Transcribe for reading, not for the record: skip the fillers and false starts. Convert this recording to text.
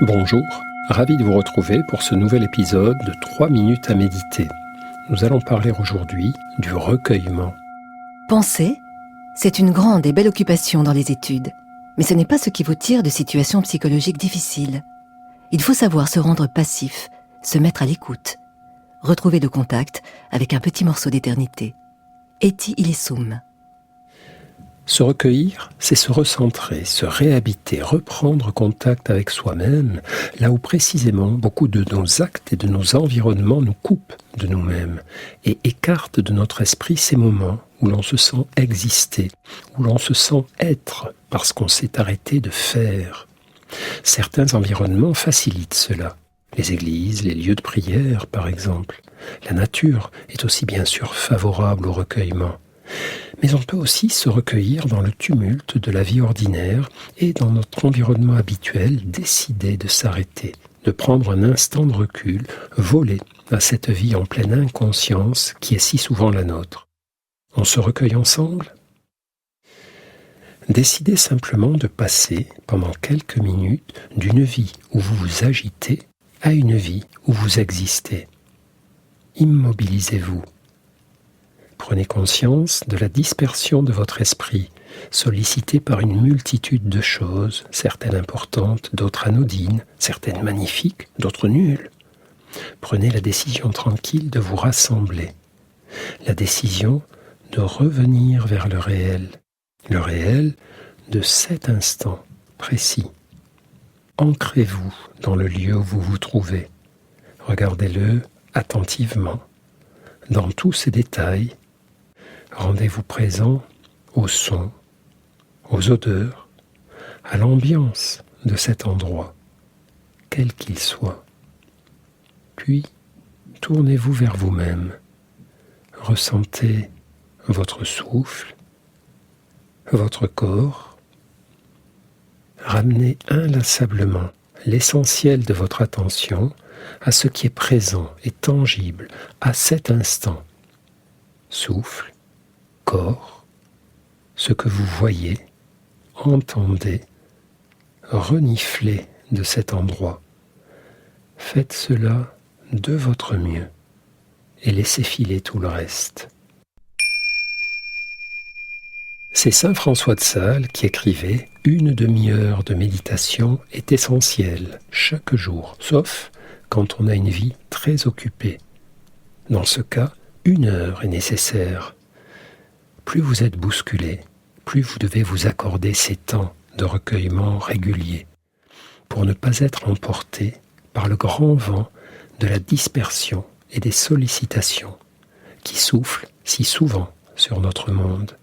Bonjour, ravi de vous retrouver pour ce nouvel épisode de 3 minutes à méditer. Nous allons parler aujourd'hui du recueillement. Penser, c'est une grande et belle occupation dans les études, mais ce n'est pas ce qui vous tire de situations psychologiques difficiles. Il faut savoir se rendre passif, se mettre à l'écoute, retrouver le contact avec un petit morceau d'éternité. Eti Ilesum. Se recueillir, c'est se recentrer, se réhabiter, reprendre contact avec soi-même, là où précisément beaucoup de nos actes et de nos environnements nous coupent de nous-mêmes et écartent de notre esprit ces moments où l'on se sent exister, où l'on se sent être parce qu'on s'est arrêté de faire. Certains environnements facilitent cela. Les églises, les lieux de prière, par exemple. La nature est aussi bien sûr favorable au recueillement. Mais on peut aussi se recueillir dans le tumulte de la vie ordinaire et dans notre environnement habituel, décider de s'arrêter, de prendre un instant de recul, voler à cette vie en pleine inconscience qui est si souvent la nôtre. On se recueille ensemble ? Décidez simplement de passer, pendant quelques minutes, d'une vie où vous vous agitez à une vie où vous existez. Immobilisez-vous. Prenez conscience de la dispersion de votre esprit, sollicité par une multitude de choses, certaines importantes, d'autres anodines, certaines magnifiques, d'autres nulles. Prenez la décision tranquille de vous rassembler, la décision de revenir vers le réel de cet instant précis. Ancrez-vous dans le lieu où vous vous trouvez, regardez-le attentivement, dans tous ses détails. Rendez-vous présent aux sons, aux odeurs, à l'ambiance de cet endroit, quel qu'il soit. Puis, tournez-vous vers vous-même. Ressentez votre souffle, votre corps. Ramenez inlassablement l'essentiel de votre attention à ce qui est présent et tangible à cet instant. Souffle, corps, ce que vous voyez, entendez, reniflez de cet endroit. Faites cela de votre mieux et laissez filer tout le reste. C'est saint François de Sales qui écrivait « Une demi-heure de méditation est essentielle chaque jour, sauf quand on a une vie très occupée. Dans ce cas, 1 heure est nécessaire. » Plus vous êtes bousculé, plus vous devez vous accorder ces temps de recueillement réguliers pour ne pas être emporté par le grand vent de la dispersion et des sollicitations qui soufflent si souvent sur notre monde.